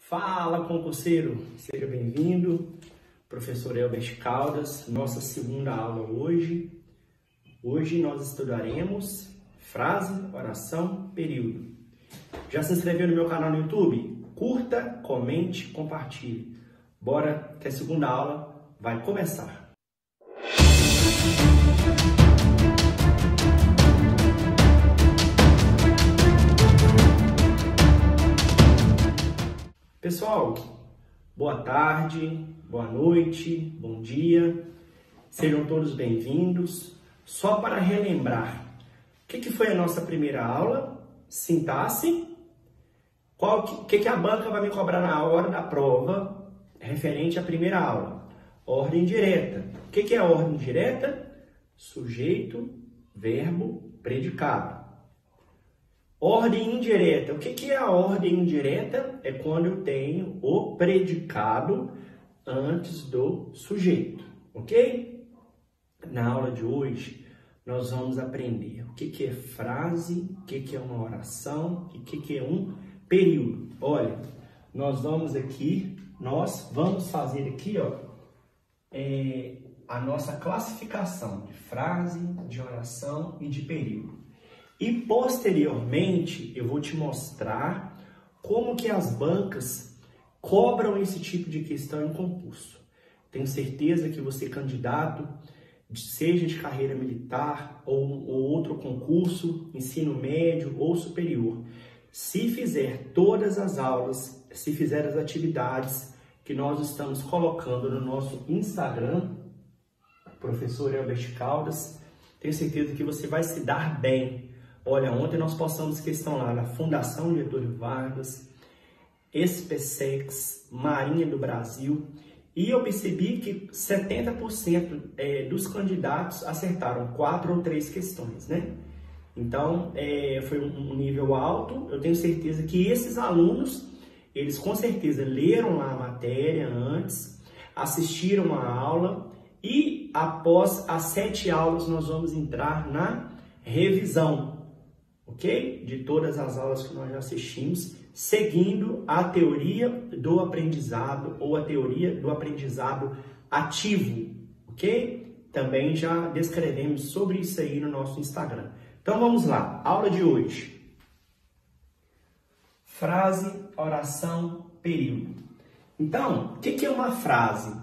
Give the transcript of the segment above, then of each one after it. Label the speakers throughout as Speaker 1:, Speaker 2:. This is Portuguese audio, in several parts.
Speaker 1: Fala, concurseiro! Seja bem-vindo, professor Elbert Caldas, nossa segunda aula hoje. Hoje nós estudaremos frase, oração, período. Já se inscreveu no meu canal no YouTube? Curta, comente, compartilhe. Bora que a segunda aula vai começar. Pessoal, boa tarde, boa noite, bom dia, sejam todos bem-vindos. Só para relembrar, o que foi a nossa primeira aula? Sintaxe. O que a banca vai me cobrar na hora da prova referente à primeira aula? Ordem direta. O que é a ordem direta? Sujeito, verbo, predicado. Ordem indireta. O que é a ordem indireta? É quando eu tenho o predicado antes do sujeito, ok? Na aula de hoje, nós vamos aprender o que é frase, o que é uma oração e o que é um período. Olha, nós vamos fazer aqui, ó, a nossa classificação de frase, de oração e de período. E posteriormente eu vou te mostrar como que as bancas cobram esse tipo de questão em concurso. Tenho certeza que você, candidato, seja de carreira militar ou outro concurso, ensino médio ou superior, se fizer todas as aulas, se fizer as atividades que nós estamos colocando no nosso Instagram, professor Elbert Caldas, tenho certeza que você vai se dar bem. Olha, ontem nós postamos questão lá da Fundação Getúlio Vargas, SpaceX, Marinha do Brasil, e eu percebi que 70% dos candidatos acertaram 4 ou 3 questões, né? Então, foi um nível alto. Eu tenho certeza que esses alunos, eles com certeza leram lá a matéria antes, assistiram a aula e após as 7 aulas nós vamos entrar na revisão. Ok? De todas as aulas que nós já assistimos, seguindo a teoria do aprendizado ou a teoria do aprendizado ativo, ok? Também já descrevemos sobre isso aí no nosso Instagram. Então vamos lá, aula de hoje. Frase, oração, período. Então, o que é uma frase?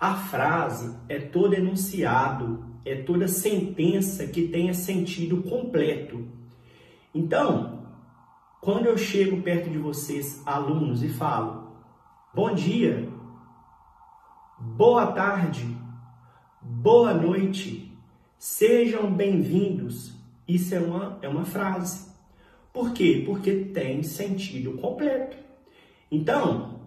Speaker 1: A frase é todo enunciado, é toda sentença que tenha sentido completo. Então, quando eu chego perto de vocês, alunos, e falo bom dia, boa tarde, boa noite, sejam bem-vindos, isso é uma frase. Por quê? Porque tem sentido completo. Então,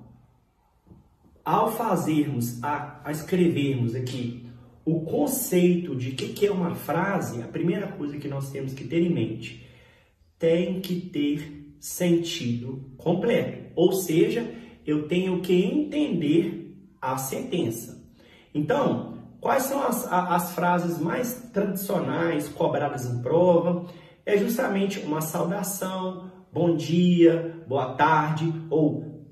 Speaker 1: ao fazermos, a escrevermos aqui o conceito de que é uma frase, a primeira coisa que nós temos que ter em mente tem que ter sentido completo, ou seja, eu tenho que entender a sentença. Então, quais são as frases mais tradicionais cobradas em prova? É justamente uma saudação, bom dia, boa tarde, ou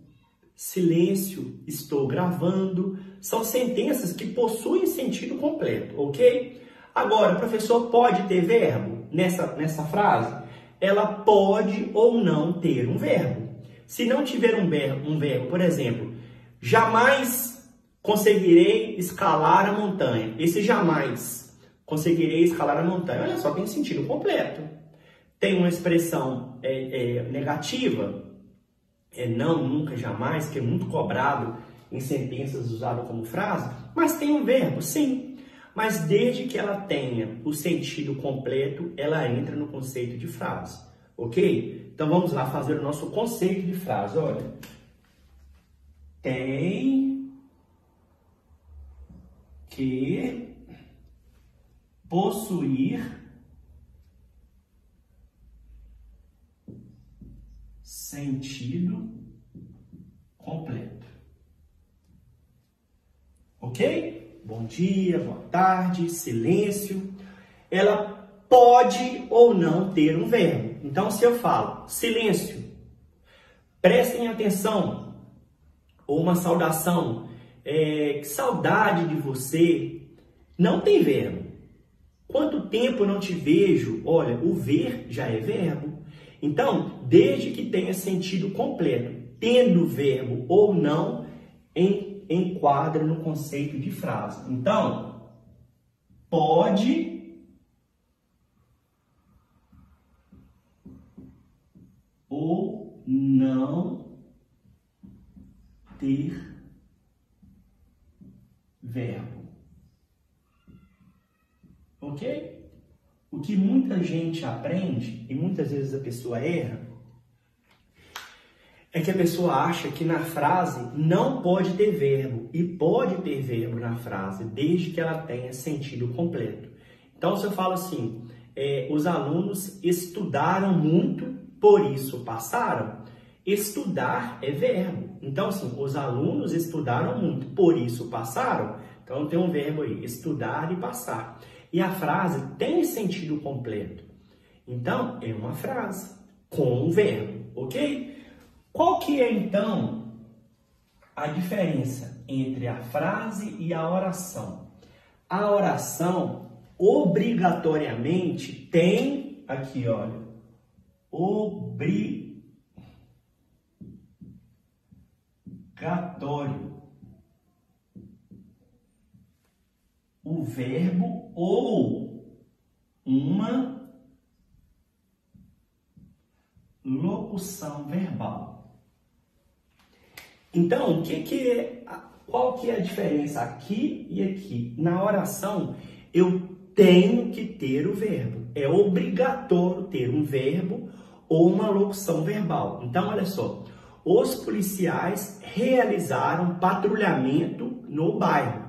Speaker 1: silêncio, estou gravando. São sentenças que possuem sentido completo, ok? Agora, o professor pode ter verbo nessa frase? Ela pode ou não ter um verbo. Se não tiver um verbo, por exemplo, jamais conseguirei escalar a montanha. Esse jamais conseguirei escalar a montanha, olha só, tem sentido completo. Tem uma expressão negativa, não, nunca, jamais, que é muito cobrado em sentenças usado como frase, mas tem um verbo, sim. Mas desde que ela tenha o sentido completo, ela entra no conceito de frase, ok? Então vamos lá fazer o nosso conceito de frase. Olha, tem que possuir sentido completo, ok? Bom dia, boa tarde, silêncio. Ela pode ou não ter um verbo. Então, se eu falo silêncio, prestem atenção, ou uma saudação, que saudade de você, não tem verbo. Quanto tempo não te vejo? Olha, o ver já é verbo. Então, desde que tenha sentido completo, tendo verbo ou não, enquadra no conceito de frase. Então, pode ou não ter verbo. Ok? O que muita gente aprende, e muitas vezes a pessoa erra, é que a pessoa acha que na frase não pode ter verbo, e pode ter verbo na frase, desde que ela tenha sentido completo. Então, se eu falo assim, os alunos estudaram muito, por isso passaram, estudar é verbo. Então, assim, os alunos estudaram muito, por isso passaram. Então, tem um verbo aí, estudar e passar. E a frase tem sentido completo. Então, é uma frase com um verbo, ok? Qual que é, então, a diferença entre a frase e a oração? A oração, obrigatoriamente, tem, aqui, olha, obrigatório o verbo ou uma locução verbal. Então, qual que é a diferença aqui e aqui? Na oração, eu tenho que ter o verbo. É obrigatório ter um verbo ou uma locução verbal. Então, olha só. Os policiais realizaram patrulhamento no bairro.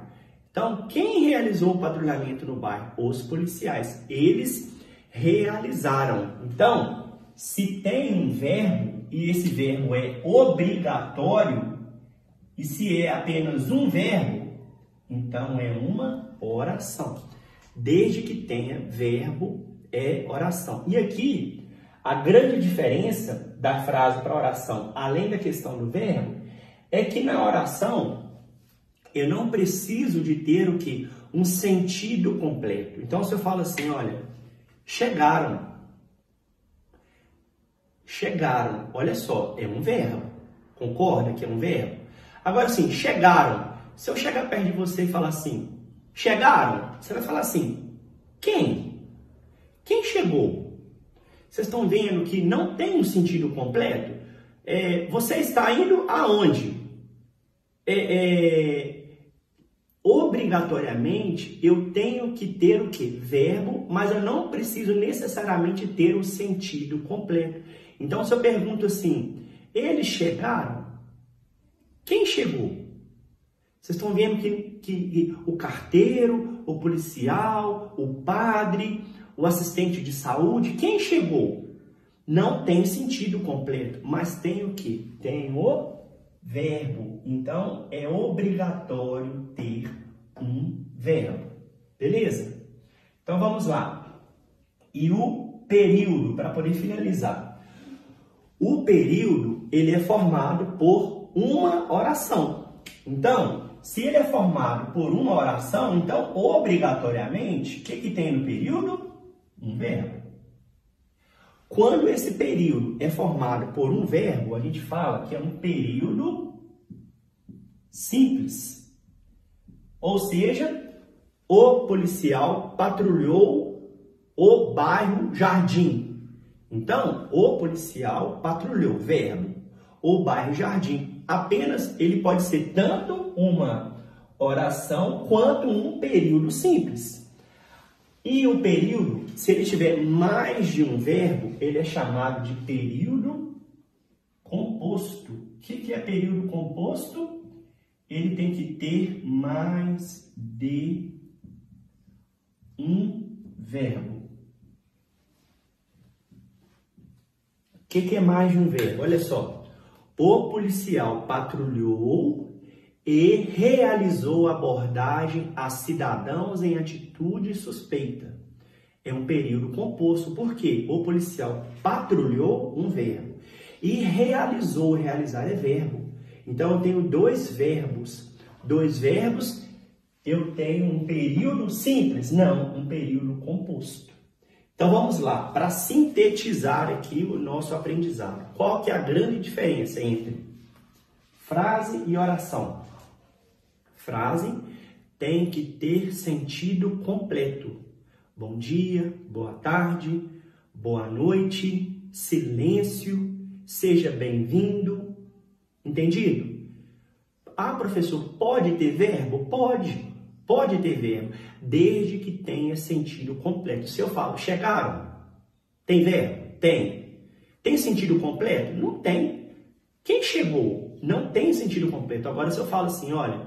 Speaker 1: Então, quem realizou o patrulhamento no bairro? Os policiais. Eles realizaram. Então, se tem um verbo, e esse verbo é obrigatório, e se é apenas um verbo, então é uma oração. Desde que tenha verbo, é oração. E aqui, a grande diferença da frase para a oração, além da questão do verbo, é que na oração, eu não preciso de ter o quê? Um sentido completo. Então, se eu falo assim, olha, chegaram. Chegaram. Olha só, é um verbo. Concorda que é um verbo? Agora, assim, chegaram. Se eu chegar perto de você e falar assim, chegaram, você vai falar assim, quem? Quem chegou? Vocês estão vendo que não tem um sentido completo? Você está indo aonde? Obrigatoriamente, eu tenho que ter o quê? Verbo, mas eu não preciso necessariamente ter o sentido completo. Então, se eu pergunto assim, eles chegaram? Quem chegou? Vocês estão vendo que o carteiro, o policial, o padre, o assistente de saúde, quem chegou? Não tem sentido completo, mas tem o quê? Tem o verbo. Então, é obrigatório ter um verbo. Beleza? Então, vamos lá. E o período, para poder finalizar. O período, ele é formado por uma oração. Então, se ele é formado por uma oração, então, obrigatoriamente, o que tem no período? Um verbo. Quando esse período é formado por um verbo, a gente fala que é um período simples. Ou seja, o policial patrulhou o bairro Jardim. Então, o policial patrulhou, verbo, o bairro Jardim. Apenas ele pode ser tanto uma oração quanto um período simples. E o período, se ele tiver mais de um verbo, ele é chamado de período composto. O que é período composto? Ele tem que ter mais de um verbo. O que é mais de um verbo? Olha só. O policial patrulhou e realizou abordagem a cidadãos em atitude suspeita. É um período composto, porque o policial patrulhou, um verbo, e realizou, realizar é verbo. Então, eu tenho dois verbos. Dois verbos, eu tenho um período simples? Não, um período composto. Então, vamos lá. Para sintetizar aqui o nosso aprendizado. Qual que é a grande diferença entre frase e oração? Frase tem que ter sentido completo. Bom dia, boa tarde, boa noite, silêncio, seja bem-vindo. Entendido? Ah, professor, pode ter verbo? Pode ter verbo, desde que tenha sentido completo. Se eu falo, chegaram, tem verbo? Tem. Tem sentido completo? Não tem. Quem chegou? Não tem sentido completo. Agora, se eu falo assim, olha,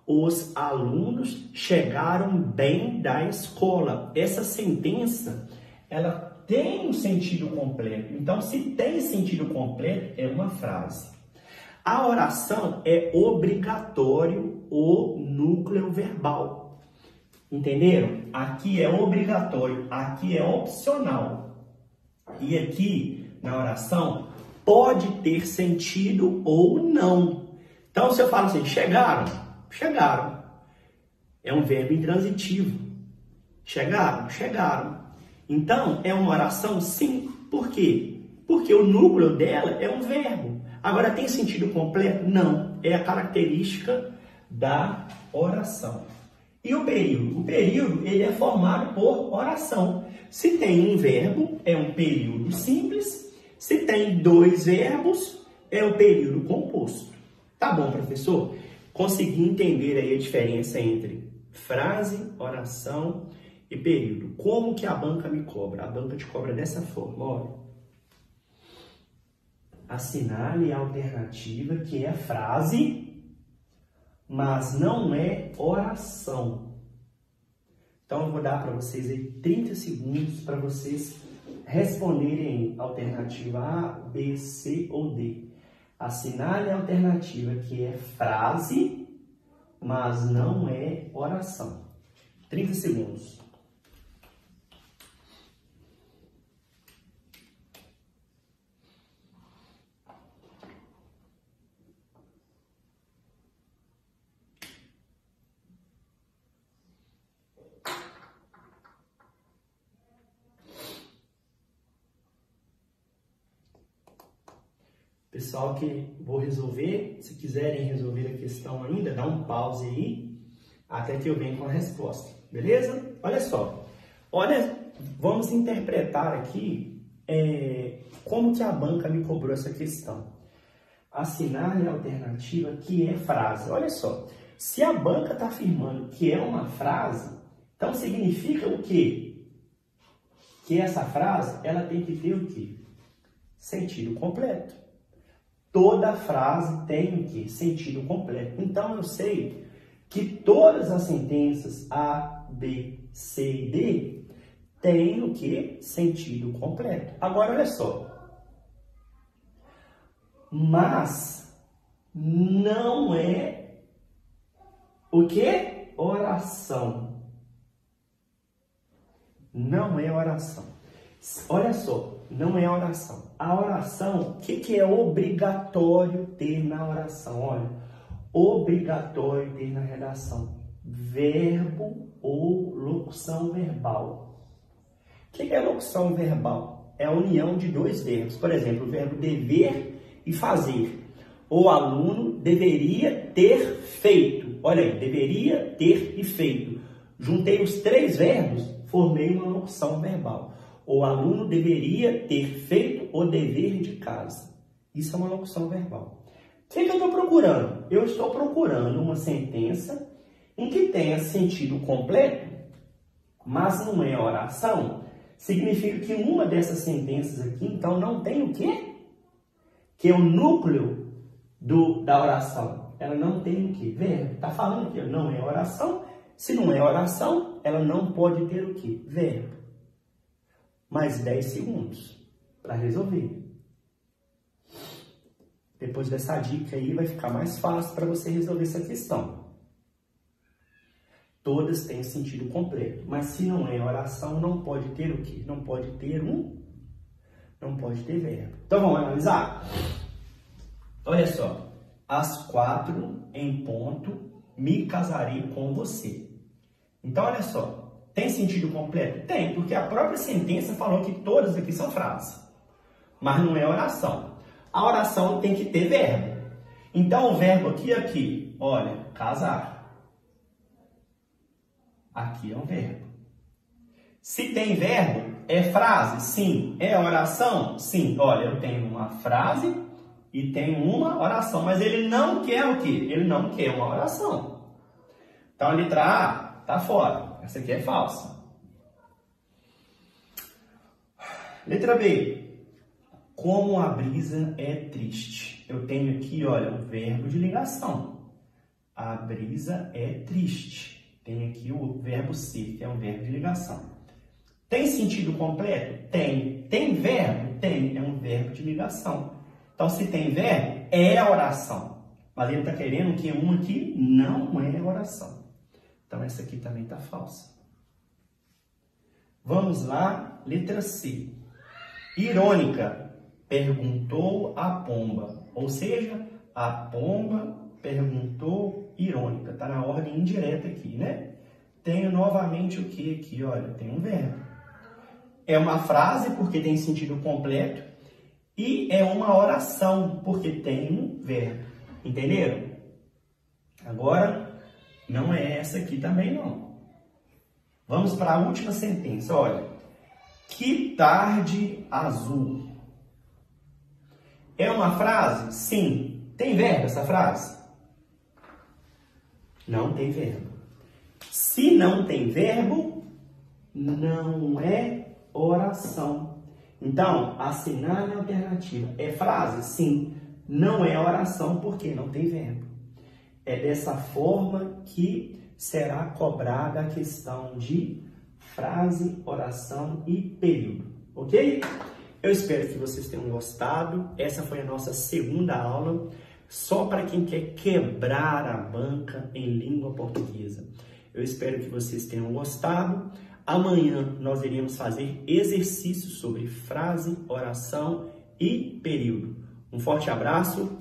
Speaker 1: os alunos chegaram bem da escola. Essa sentença, ela tem um sentido completo. Então, se tem sentido completo, é uma frase. A oração é obrigatório o núcleo verbal. Entenderam? Aqui é obrigatório, aqui é opcional. E aqui, na oração, pode ter sentido ou não. Então, se eu falo assim, chegaram. É um verbo intransitivo. Chegaram. Então, é uma oração sim. Por quê? Porque o núcleo dela é um verbo. Agora, tem sentido completo? Não. É a característica da oração. E o período? O período, ele é formado por oração. Se tem um verbo, é um período simples. Se tem dois verbos, é o período composto. Tá bom, professor? Consegui entender aí a diferença entre frase, oração e período. Como que a banca me cobra? A banca te cobra dessa forma, olha. Assinale a alternativa que é frase, mas não é oração. Então, eu vou dar para vocês aí 30 segundos para vocês responderem a alternativa A, B, C ou D. Assinale a alternativa que é frase, mas não é oração. 30 segundos. Pessoal que vou resolver, se quiserem resolver a questão ainda, dá um pause aí, até que eu venha com a resposta, beleza? Olha só, vamos interpretar aqui como que a banca me cobrou essa questão. Assinar a alternativa que é frase. Olha só, se a banca está afirmando que é uma frase, então significa o quê? Que essa frase, ela tem que ter o quê? Sentido completo. Toda frase tem o quê? Sentido completo. Então, eu sei que todas as sentenças A, B, C e D têm o quê? Sentido completo. Agora, olha só. Mas não é o quê? Oração. Não é oração. Olha só, não é oração. A oração, o que é obrigatório ter na oração? Olha, obrigatório ter na redação. Verbo ou locução verbal. O que é locução verbal? É a união de dois verbos. Por exemplo, o verbo dever e fazer. O aluno deveria ter feito. Olha aí, deveria ter e feito. Juntei os três verbos, formei uma locução verbal. O aluno deveria ter feito o dever de casa. Isso é uma locução verbal. O que eu estou procurando? Eu estou procurando uma sentença em que tenha sentido completo, mas não é oração. Significa que uma dessas sentenças aqui, então, não tem o quê? Que é o núcleo da oração. Ela não tem o quê? Verbo. Está falando que não é oração. Se não é oração, ela não pode ter o quê? Verbo. Mais 10 segundos para resolver. Depois dessa dica aí, vai ficar mais fácil para você resolver essa questão. Todas têm sentido completo, mas se não é oração, não pode ter o quê? Não pode ter verbo. Então, vamos analisar? Olha só. às 4 em ponto, me casarei com você. Então, olha só, tem sentido completo? Tem, porque a própria sentença falou que todas aqui são frases, mas não é oração. A oração tem que ter verbo. Então, o verbo aqui, olha, casar. Aqui é um verbo. Se tem verbo, é frase? Sim. É oração? Sim. Olha, eu tenho uma frase e tenho uma oração, mas ele não quer o quê? Ele não quer uma oração. Então, a letra A tá fora. Essa aqui é falsa. Letra B. Como a brisa é triste. Eu tenho aqui, olha, um verbo de ligação. A brisa é triste. Tem aqui o verbo ser, que é um verbo de ligação. Tem sentido completo? Tem. Tem verbo? Tem. É um verbo de ligação. Então, se tem verbo, é oração. Mas ele está querendo que um aqui não é oração. Então, essa aqui também está falsa. Vamos lá, letra C. Irônica. Perguntou a pomba. Ou seja, a pomba perguntou irônica. Está na ordem indireta aqui, né? Tenho novamente o que aqui? Olha, tem um verbo. É uma frase, porque tem sentido completo. E é uma oração, porque tem um verbo. Entenderam? Agora, não é essa aqui também, não. Vamos para a última sentença. Olha. Que tarde azul. É uma frase? Sim. Tem verbo essa frase? Não tem verbo. Se não tem verbo, não é oração. Então, assinar a alternativa. É frase? Sim. Não é oração porque não tem verbo. É dessa forma que será cobrada a questão de frase, oração e período. Ok? Eu espero que vocês tenham gostado. Essa foi a nossa segunda aula, só para quem quer quebrar a banca em língua portuguesa. Eu espero que vocês tenham gostado. Amanhã nós iremos fazer exercícios sobre frase, oração e período. Um forte abraço